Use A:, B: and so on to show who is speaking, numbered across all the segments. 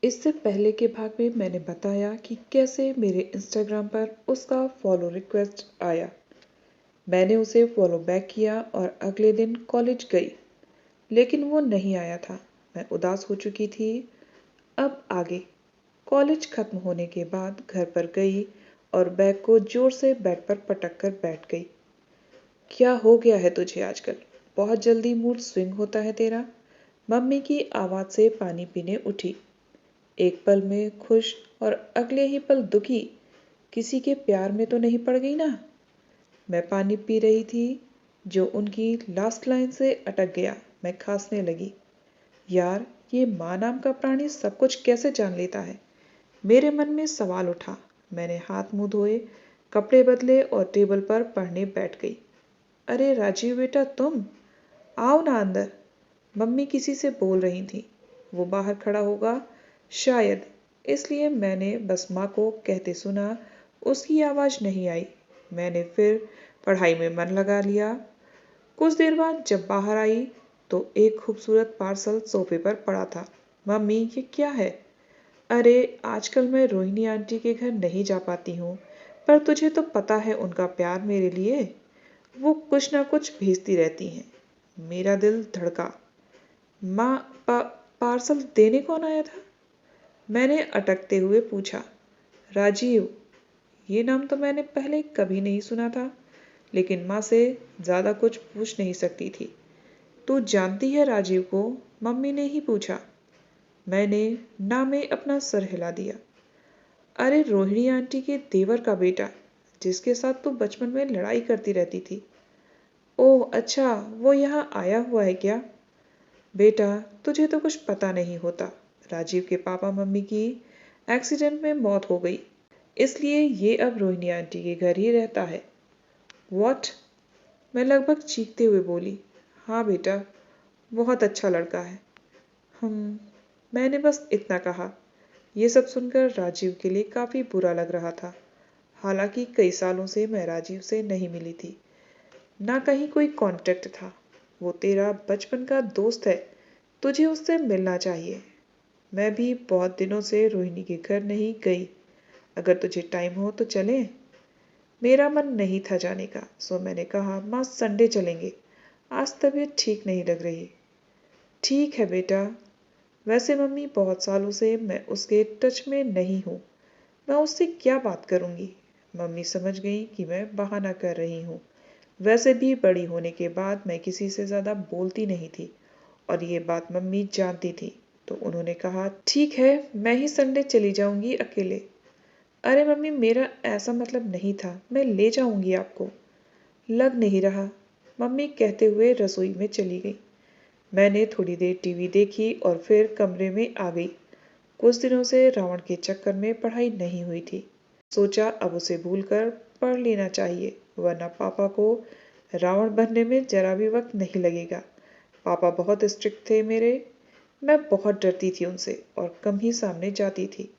A: इससे पहले के भाग में मैंने बताया कि कैसे मेरे इंस्टाग्राम पर उसका फॉलो रिक्वेस्ट आया। मैंने उसे फॉलो बैक किया और अगले दिन कॉलेज गई, लेकिन वो नहीं आया था। मैं उदास हो चुकी थी। अब आगे कॉलेज खत्म होने के बाद घर पर गई और बैग को जोर से बेड पर पटक कर बैठ गई। क्या हो गया है तुझे आजकल? बहुत जल्दी मूड स्विंग होता है तेरा। मम्मी की आवाज से पानी पीने उठी। एक पल में खुश और अगले ही पल दुखी। किसी के प्यार में तो नहीं पड़ गई ना? मैं पानी पी रही थी जो उनकी लास्ट लाइन से अटक गया। मैं खांसने लगी। यार, ये माँ नाम का प्राणी सब कुछ कैसे जान लेता है? मेरे मन में सवाल उठा। मैंने हाथ मुंह धोए, कपड़े बदले और टेबल पर पढ़ने बैठ गई। अरे राजीव बेटा, तुम आओ ना अंदर। मम्मी किसी से बोल रही थी। वो बाहर खड़ा होगा शायद, इसलिए मैंने बस माँ को कहते सुना। उसकी आवाज नहीं आई। मैंने फिर पढ़ाई में मन लगा लिया। कुछ देर बाद जब बाहर आई तो एक खूबसूरत पार्सल सोफे पर पड़ा था। मम्मी, ये क्या है? अरे, आजकल मैं रोहिणी आंटी के घर नहीं जा पाती हूँ, पर तुझे तो पता है उनका प्यार मेरे लिए। वो कुछ ना कुछ भेजती रहती हैं। मेरा दिल धड़का। माँ, पार्सल देने कौन आया था? मैंने अटकते हुए पूछा। राजीव। ये नाम तो मैंने पहले कभी नहीं सुना था, लेकिन माँ से ज्यादा कुछ पूछ नहीं सकती थी। तू जानती है राजीव को? मम्मी ने ही पूछा। मैंने ना में अपना सर हिला दिया। अरे, रोहिणी आंटी के देवर का बेटा, जिसके साथ तू बचपन में लड़ाई करती रहती थी। ओह अच्छा, वो यहाँ आया हुआ है क्या? बेटा, तुझे तो कुछ पता नहीं होता। राजीव के पापा मम्मी की एक्सीडेंट में मौत हो गई, इसलिए ये अब रोहिणी आंटी के घर ही रहता है। व्हाट? मैं लगभग चीखते हुए बोली। हाँ बेटा, बहुत अच्छा लड़का है। मैंने बस इतना कहा। ये सब सुनकर राजीव के लिए काफी बुरा लग रहा था। हालांकि कई सालों से मैं राजीव से नहीं मिली थी, ना कहीं कोई कांटेक्ट था। वो तेरा बचपन का दोस्त है, तुझे उससे मिलना चाहिए। मैं भी बहुत दिनों से रोहिणी के घर नहीं गई। अगर तुझे टाइम हो तो चलें। मेरा मन नहीं था जाने का, सो मैंने कहा माँ, संडे चलेंगे। आज तबीयत ठीक नहीं लग रही। ठीक है बेटा। वैसे मम्मी, बहुत सालों से मैं उसके टच में नहीं हूँ। मैं उससे क्या बात करूंगी? मम्मी समझ गई कि मैं बहाना कर रही हूँ। वैसे भी बड़ी होने के बाद मैं किसी से ज्यादा बोलती नहीं थी, और ये बात मम्मी जानती थी। तो उन्होंने कहा, ठीक है, मैं ही संडे चली जाऊंगी अकेले। अरे मम्मी, मेरा ऐसा मतलब नहीं था। मैं ले जाऊंगी आपको। लग नहीं रहा, मम्मी कहते हुए रसोई में चली गई। मैंने थोड़ी देर टीवी देखी और फिर कमरे में आ गई। कुछ दिनों से रावण के चक्कर में पढ़ाई नहीं हुई थी। सोचा अब उसे भूलकर पढ़ लेना चाहिए, वरना पापा को रावण बनने में जरा भी वक्त नहीं लगेगा। पापा बहुत स्ट्रिक्ट थे मेरे। मैं बहुत डरती थी उनसे और कम ही सामने जाती थी।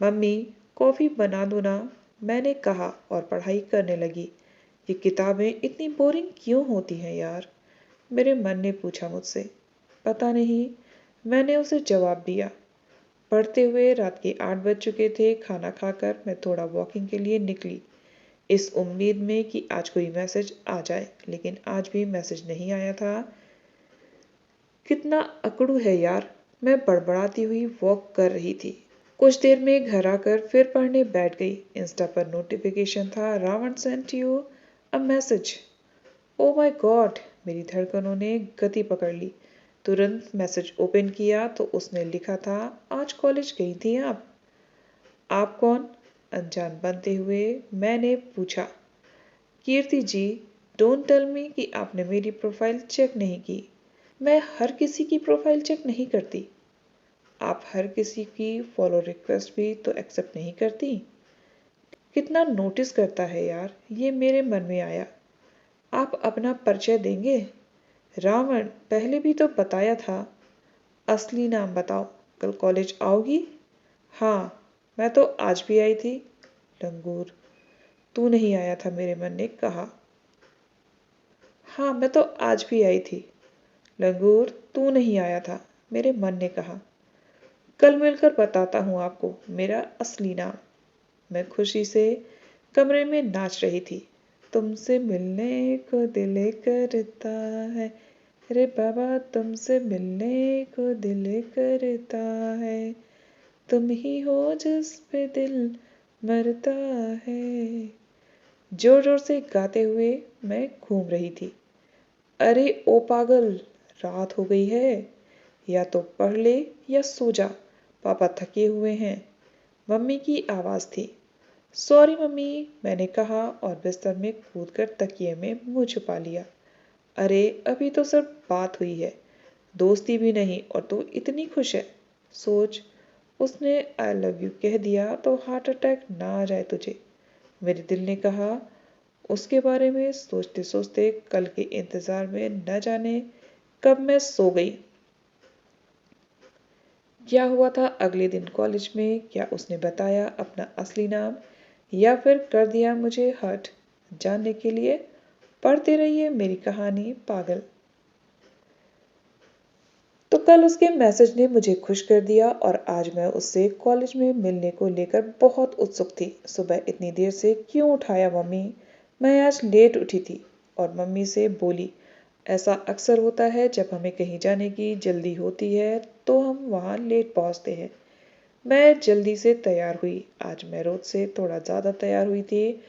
A: मम्मी, कॉफी बना दो ना, मैंने कहा और पढ़ाई करने लगी। ये किताबें इतनी बोरिंग क्यों होती हैं यार? मेरे मन ने पूछा मुझसे। पता नहीं, मैंने उसे जवाब दिया। पढ़ते हुए रात के 8 बज चुके थे। खाना खाकर मैं थोड़ा वॉकिंग के लिए निकली, इस उम्मीद में कि आज कोई मैसेज आ जाए, लेकिन आज भी मैसेज नहीं आया था। कितना अकड़ू है यार। मैं बड़बड़ाती हुई वॉक कर रही थी। कुछ देर में घर आकर फिर पढ़ने बैठ गई। इंस्टा पर नोटिफिकेशन था, Ravan sent you a message. Oh my god! मेरी धड़कनों ने गति पकड़ ली। तुरंत मैसेज ओपन किया तो उसने लिखा था, आज कॉलेज गई थी आप? आप कौन? अनजान बनते हुए मैंने पूछा। कीर्ति जी, डोंट टेल मी कि आपने मेरी प्रोफाइल चेक नहीं की। मैं हर किसी की प्रोफाइल चेक नहीं करती। आप हर किसी की फॉलो रिक्वेस्ट भी तो एक्सेप्ट नहीं करती। कितना नोटिस करता है यार, ये मेरे मन में आया। आप अपना परिचय देंगे? रावण, पहले भी तो बताया था। असली नाम बताओ। कल कॉलेज आओगी? हाँ, मैं तो आज भी आई थी। लंगूर, तू नहीं आया था, मेरे मन ने कहा। हाँ, मैं तो आज भी आई थी। लंगूर, तू नहीं आया था, मेरे मन ने कहा। कल मिलकर बताता हूँ आपको मेरा असली नाम। मैं खुशी से कमरे में नाच रही थी। तुमसे मिलने को दिल करता है, रे बाबा तुमसे मिलने को दिल करता है, तुम ही हो जिस पे दिल मरता है। जोर जोर से गाते हुए मैं घूम रही थी। अरे ओ पागल, रात हो गई है, या तो पढ़ ले या सो जा, पापा थके हुए हैं, मम्मी की आवाज थी। सॉरी मम्मी, मैंने कहा और बिस्तर में कूदकर तकिए में मुंह छुपा लिया। अरे अभी तो सिर्फ बात हुई है, दोस्ती भी नहीं और तू इतनी खुश है। सोच, उसने आई लव यू कह दिया तो हार्ट अटैक ना आ जाए तुझे। मेरे दिल ने कहा। उसके बारे में सोचते सोचते कल के इंतजार में न जाने कब मैं सो गई। क्या हुआ था अगले दिन कॉलेज में? क्या उसने बताया अपना असली नाम या फिर कर दिया मुझे हर्ट? जानने के लिए पढ़ते रहिए मेरी कहानी पागल। तो कल उसके मैसेज ने मुझे खुश कर दिया और आज मैं उससे कॉलेज में मिलने को लेकर बहुत उत्सुक थी। सुबह इतनी देर से क्यों उठाया मम्मी? मैं आज लेट उठी थी और मम्मी से बोली, ऐसा अक्सर होता है जब हमें कहीं जाने की जल्दी होती है तो हम वहाँ लेट पहुँचते हैं। मैं जल्दी से तैयार हुई। आज मैं रोज से थोड़ा ज़्यादा तैयार हुई थी।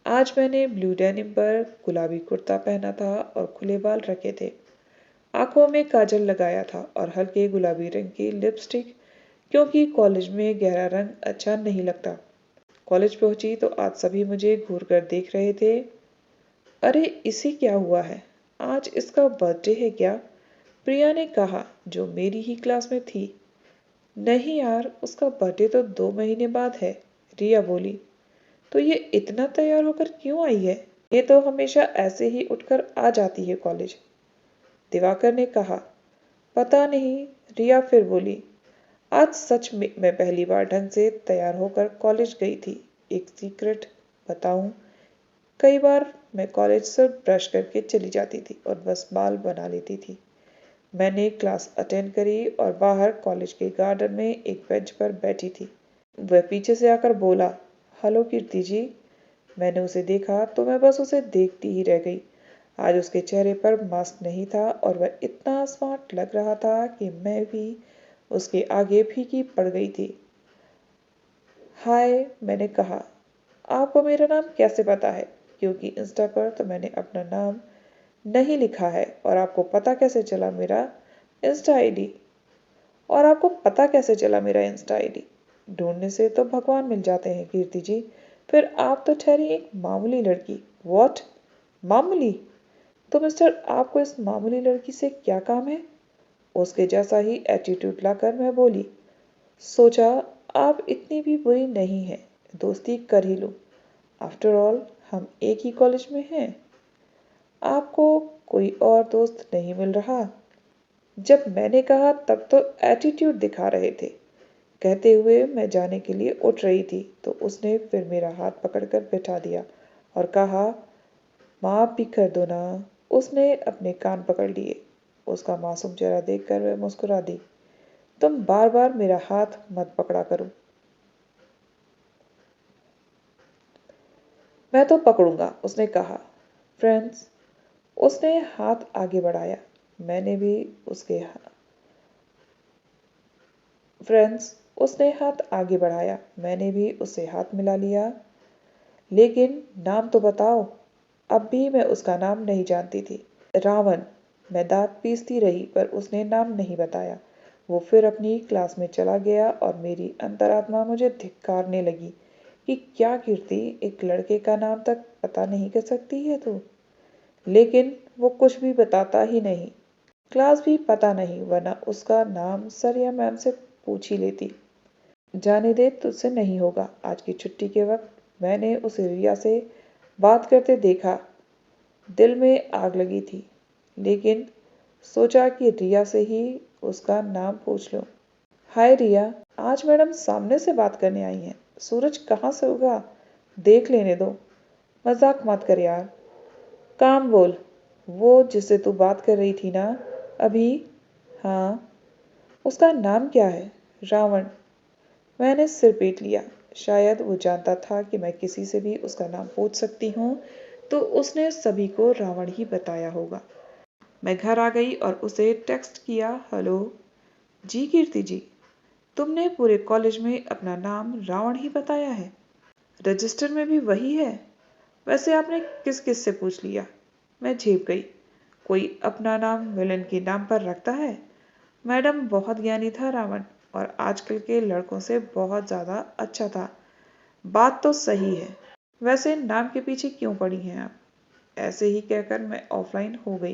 A: आज मैंने ब्लू डेनिम पर गुलाबी कुर्ता पहना था और खुले बाल रखे थे। आंखों में काजल लगाया था और हल्के गुलाबी रंग की लिपस्टिक, क्योंकि कॉलेज में गहरा रंग अच्छा नहीं लगता। कॉलेज पहुंची तो आज सभी मुझे घूर कर देख रहे थे। अरे इसे क्या हुआ है? आज इसका बर्थडे है क्या? प्रिया ने कहा, जो मेरी ही क्लास में थी। नहीं यार, उसका बर्थडे तो 2 महीने बाद है, रिया बोली। तो ये इतना तैयार होकर क्यों आई है? ये तो हमेशा ऐसे ही उठकर आ जाती है कॉलेज, दिवाकर ने कहा। पता नहीं, रिया फिर बोली। आज सच में मैं पहली बार ढंग से तैयार होकर कॉलेज गई थी। एक सीक्रेट बताऊं? कई बार मैं कॉलेज सिर्फ ब्रश करके चली जाती थी और बस बाल बना लेती थी। मैंने क्लास अटेंड करी और बाहर कॉलेज के गार्डन में एक बेंच पर बैठी थी। वह पीछे से आकर बोला, हेलो कीर्ति जी। मैंने उसे देखा तो मैं बस उसे देखती ही रह गई। आज उसके चेहरे पर मास्क नहीं था और वह इतना स्मार्ट लग रहा था कि मैं भी उसके आगे फीकी पड़ गई थी। हाय, मैंने कहा। आपको मेरा नाम कैसे पता है? क्योंकि इंस्टा पर तो मैंने अपना नाम नहीं लिखा है। और आपको पता कैसे चला मेरा इंस्टा आईडी? और आपको पता कैसे चला मेरा इंस्टा आईडी? ढूंढने से तो भगवान मिल जाते हैं कीर्ति जी। फिर आप तो ठहरी एक मामूली लड़की। व्हाट? मामूली? तो मिस्टर, आपको इस मामूली लड़की से क्या काम है? उसके जैसा ही एटीट्यूड लाकर मैं बोली। सोचा आप इतनी भी बुरी नहीं है, दोस्ती कर ही लो। आफ्टर ऑल हम एक ही कॉलेज में हैं। आपको कोई और दोस्त नहीं मिल रहा? जब मैंने कहा तब तो एटीट्यूड दिखा रहे थे। कहते हुए मैं जाने के लिए उठ रही थी तो उसने फिर मेरा हाथ पकड़कर बैठा दिया और कहा, माफ भी कर दो ना। उसने अपने कान पकड़ लिए। उसका मासूम चेहरा देखकर मैं मुस्कुरा दी। तुम बार बार मेरा हाथ मत पकड़ा करो। मैं तो पकड़ूंगा, उसने कहा। फ्रेंड्स, उसने हाथ आगे बढ़ाया। मैंने भी उसके फ्रेंड्स, उसने हाथ आगे बढ़ाया। मैंने भी उससे हाथ मिला लिया। लेकिन नाम तो बताओ। अब भी मैं उसका नाम नहीं जानती थी। रावण। मैं दांत पीसती रही पर उसने नाम नहीं बताया। वो फिर अपनी क्लास में चला गया और मेरी अंतरात्मा मुझे धिक्कारने लगी कि क्या कीर्ति, एक लड़के का नाम तक पता नहीं कर सकती है तू? लेकिन वो कुछ भी बताता ही नहीं। क्लास भी पता नहीं, वरना उसका नाम सर या मैम से पूछ ही लेती। जाने दे, तुझसे नहीं होगा। आज की छुट्टी के वक्त मैंने उसे रिया से बात करते देखा। दिल में आग लगी थी, लेकिन सोचा कि रिया से ही उसका नाम पूछ लूं। हाय रिया, आज मैडम सामने से बात करने आई हैं। सूरज कहाँ से उगा देख लेने दो। मजाक मत कर यार। काम बोल। वो जिससे तू बात कर रही थी ना अभी? हाँ। उसका नाम क्या है? रावण। मैंने सिर पीट लिया। शायद वो जानता था कि मैं किसी से भी उसका नाम पूछ सकती हूँ, तो उसने सभी को रावण ही बताया होगा। मैं घर आ गई और उसे टेक्स्ट किया, हेलो जी कीर्ति जी, तुमने पूरे कॉलेज में अपना नाम रावण ही बताया है, रजिस्टर में भी वही है। वैसे आपने किस किस से पूछ लिया? मैं झेप गई। कोई अपना नाम विलन के नाम पर रखता है? मैडम बहुत ज्ञानी था रावण, और आजकल के लड़कों से बहुत ज्यादा अच्छा था। बात तो सही है। वैसे नाम के पीछे क्यों पड़ी हैं आप? ऐसे ही कहकर मैं ऑफलाइन हो गई।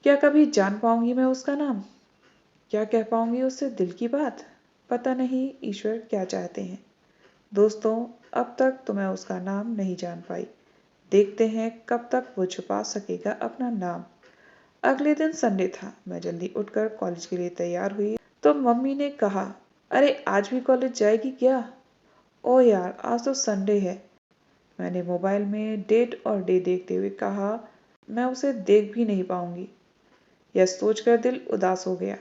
A: क्या कभी जान पाऊंगी मैं उसका नाम? क्या कह पाऊंगी उससे दिल की बात? पता नहीं ईश्वर क्या चाहते हैं। दोस्तों, अब तक तो मैं उसका नाम नहीं जान पाई। देखते हैं कब तक वो छुपा सकेगा अपना नाम। अगले दिन संडे था। मैं जल्दी उठकर कॉलेज के लिए तैयार हुई तो मम्मी ने कहा, अरे आज भी कॉलेज जाएगी क्या? ओ यार, आज तो संडे है। मैंने मोबाइल में डेट और डे देखते हुए कहा, मैं उसे देख भी नहीं पाऊंगी। यह सोचकर दिल उदास हो गया।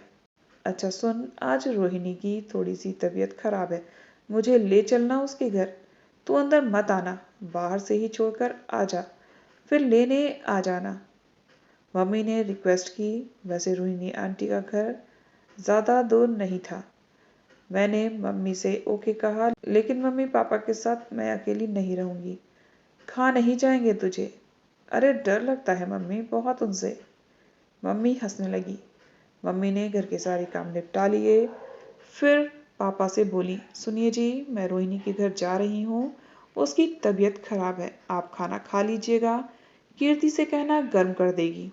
A: अच्छा सुन, आज रोहिणी की थोड़ी सी तबीयत खराब है, मुझे ले चलना उसके घर। तू अंदर मत आना, बाहर से ही छोड़कर आ जा, फिर लेने आ जाना। मम्मी ने रिक्वेस्ट की। वैसे रोहिणी आंटी का घर ज्यादा दूर नहीं था। मैंने मम्मी से ओके कहा, लेकिन मम्मी पापा के साथ मैं अकेली नहीं रहूंगी। खा नहीं जाएंगे तुझे? अरे डर लगता है मम्मी बहुत उनसे। मम्मी हंसने लगी। मम्मी ने घर के सारे काम निपटा लिए। फिर पापा से बोली, सुनिए जी, मैं रोहिणी के घर जा रही हूँ, उसकी तबीयत खराब है, आप खाना खा लीजिएगा, कीर्ति से कहना गर्म कर देगी।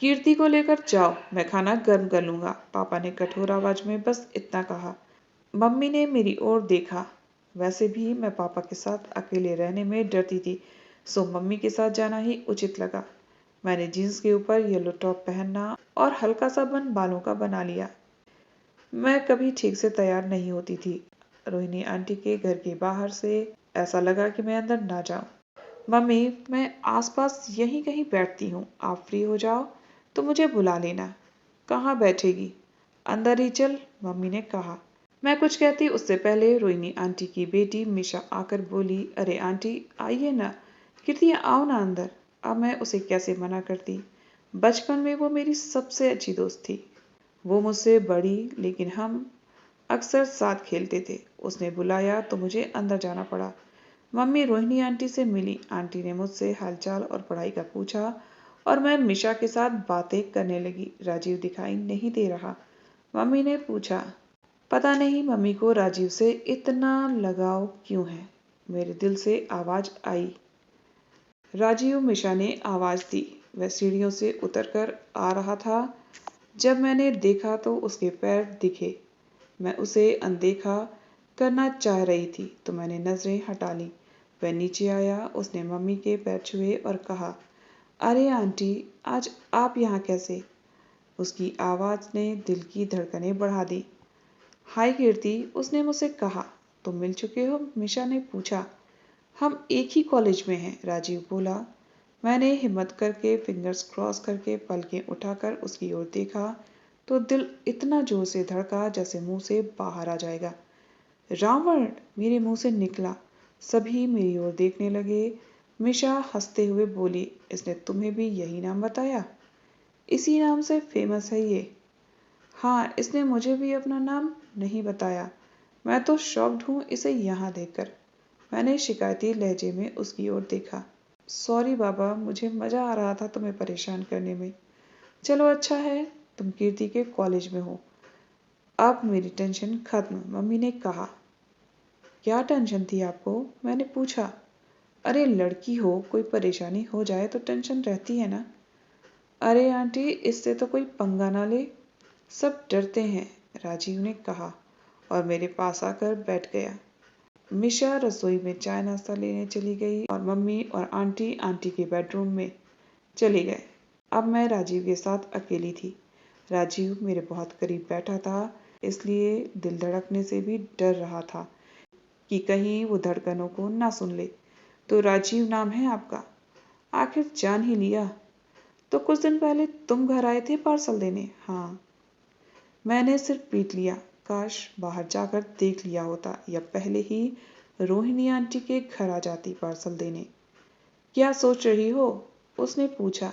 A: कीर्ति को लेकर जाओ, मैं खाना गर्म कर लूंगा, पापा ने कठोर आवाज में बस इतना कहा। मम्मी ने मेरी ओर देखा। वैसे भी मैं पापा के साथ अकेले रहने में डरती थी, सो मम्मी के साथ जाना ही उचित लगा। मैंने जीन्स के ऊपर येलो टॉप पहनना और हल्का सा बन बालों का बना लिया। मैं कभी ठीक से तैयार नहीं होती थी। रोहिणी आंटी के घर के बाहर से ऐसा लगा कि मैं अंदर ना जाऊं। मम्मी, मैं आसपास यहीं कहीं बैठती हूँ, आप फ्री हो जाओ तो मुझे बुला लेना। कहाँ बैठेगी? अंदर ही चल, मम्मी ने कहा। मैं कुछ कहती उससे पहले रोहिणी आंटी की बेटी मिशा आकर बोली, अरे आंटी आइए ना, कीर्ति आओ ना अंदर। अब मैं उसे कैसे मना करती? बचपन में वो मेरी सबसे अच्छी दोस्त थी। वो मुझसे बड़ी, लेकिन हम अक्सर साथ खेलते थे। उसने बुलाया तो मुझे अंदर जाना पड़ा। मम्मी रोहिणी आंटी से मिली। आंटी ने मुझसे हालचाल और पढ़ाई का पूछा और मैं मिशा के साथ बातें करने लगी। राजीव दिखाई नहीं दे रहा। मम्मी ने पूछा, पता नहीं मम्मी को राजीव से इतना लगाव क्यों है। मेरे दिल से आवाज आई। राजीव, मिशा ने आवाज दी। वह सीढ़ियों से उतरकर आ रहा था। जब मैंने देखा तो उसके पैर दिखे। मैं उसे अनदेखा करना चाह रही थी तो मैंने नजरें हटा ली। वह नीचे आया, उसने मम्मी के पैर छुए और कहा, अरे आंटी, आज आप यहाँ कैसे? उसकी आवाज ने दिल की धड़कनें बढ़ा दी। हाय कीर्ति, उसने मुझसे कहा। तुम मिल चुके हो? मिशा ने पूछा। हम एक ही कॉलेज में हैं, राजीव बोला। मैंने हिम्मत करके फिंगर्स क्रॉस करके पलकें उठाकर उसकी ओर देखा तो दिल इतना जोर से धड़का जैसे मुंह से बाहर आ जाएगा। रावण, मेरे मुंह से निकला। सभी मेरी ओर देखने लगे। मिशा हंसते हुए बोली, इसने तुम्हें भी यही नाम बताया? इसी नाम से फेमस है ये। हाँ, इसने मुझे भी अपना नाम नहीं बताया। मैं तो शॉक्ड हूँ इसे यहाँ देखकर। मैंने शिकायती लहजे में उसकी ओर देखा। सॉरी बाबा, मुझे मजा आ रहा था तुम्हें परेशान करने में। चलो अच्छा है तुम कीर्ति के कॉलेज में हो, अब मेरी टेंशन खत्म, मम्मी ने कहा। क्या टेंशन थी आपको? मैंने पूछा। अरे लड़की हो, कोई परेशानी हो जाए तो टेंशन रहती है ना। अरे आंटी, इससे तो कोई पंगा ना ले, सब डरते हैं, राजीव ने कहा और मेरे पास आकर बैठ गया। मिशा रसोई में चाय नाश्ता लेने चली गई और मम्मी और आंटी आंटी के बेडरूम में चले गए। अब मैं राजीव के साथ अकेली थी। राजीव मेरे बहुत करीब बैठा था, इसलिए दिल धड़कने से भी डर रहा था कि कहीं वो धड़कनों को ना सुन ले। तो राजीव नाम है आपका? आखिर जान ही लिया। तो कुछ दिन पहले तुम घर आए थे पार्सल देने? हाँ। मैंने सिर पीट लिया। काश बाहर जाकर देख लिया होता या पहले ही रोहिणी आंटी के घर आ जाती पार्सल देने। क्या सोच रही हो? उसने पूछा।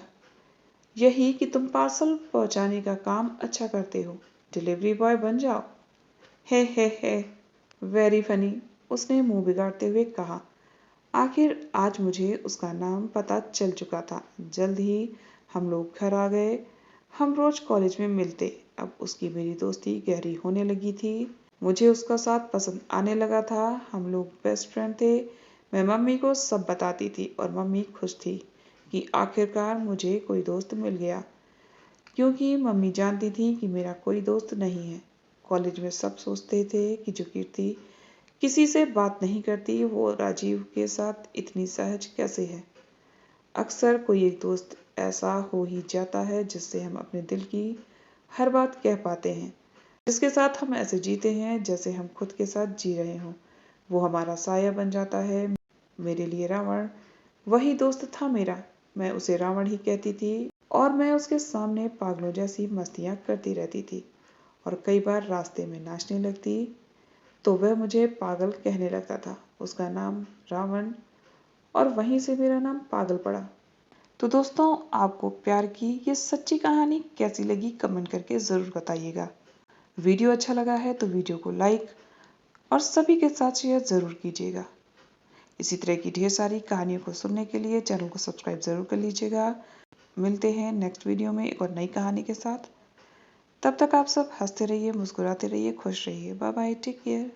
A: यही कि तुम पार्सल पहुंचाने का काम अच्छा करते हो, डिलीवरी बॉय बन जाओ। हे, वेरी फनी, उसने मुंह बिगाड़ते हुए कहा। आखिर आज मुझे उसका नाम पता चल चुका था। जल्द ही हम लोग घर आ गए। हम रोज कॉलेज में मिलते। अब उसकी मेरी दोस्ती गहरी होने लगी थी। मुझे उसका साथ पसंद आने लगा था। हम लोग बेस्ट फ्रेंड थे। मैं मम्मी को सब बताती थी और मम्मी खुश थी कि आखिरकार मुझे कोई दोस्त मिल गया, क्योंकि मम्मी जानती थी कि मेरा कोई दोस्त नहीं है। कॉलेज में सब सोचते थे कि जो कीर्ति किसी से बात नहीं करती वो राजीव के साथ इतनी सहज कैसे है। अक्सर कोई एक दोस्त ऐसा हो ही जाता है जिससे हम अपने दिल की हर बात कह पाते हैं, जिसके साथ हम ऐसे जीते हैं जैसे हम खुद के साथ जी रहे हों। वो हमारा साया बन जाता है। मेरे लिए रावण वही दोस्त था मेरा। मैं उसे रावण ही कहती थी और मैं उसके सामने पागलों जैसी मस्तियां करती रहती थी और कई बार रास्ते में नाचने लगती तो वह मुझे पागल कहने लगता था। उसका नाम रावण और वहीं से मेरा नाम पागल पड़ा। तो दोस्तों, आपको प्यार की ये सच्ची कहानी कैसी लगी कमेंट करके ज़रूर बताइएगा। वीडियो अच्छा लगा है तो वीडियो को लाइक और सभी के साथ शेयर ज़रूर कीजिएगा। इसी तरह की ढेर सारी कहानियों को सुनने के लिए चैनल को सब्सक्राइब ज़रूर कर लीजिएगा। मिलते हैं नेक्स्ट वीडियो में एक और नई कहानी के साथ। तब तक आप सब हंसते रहिए, मुस्कुराते रहिए, खुश रहिए। Bye bye, take care.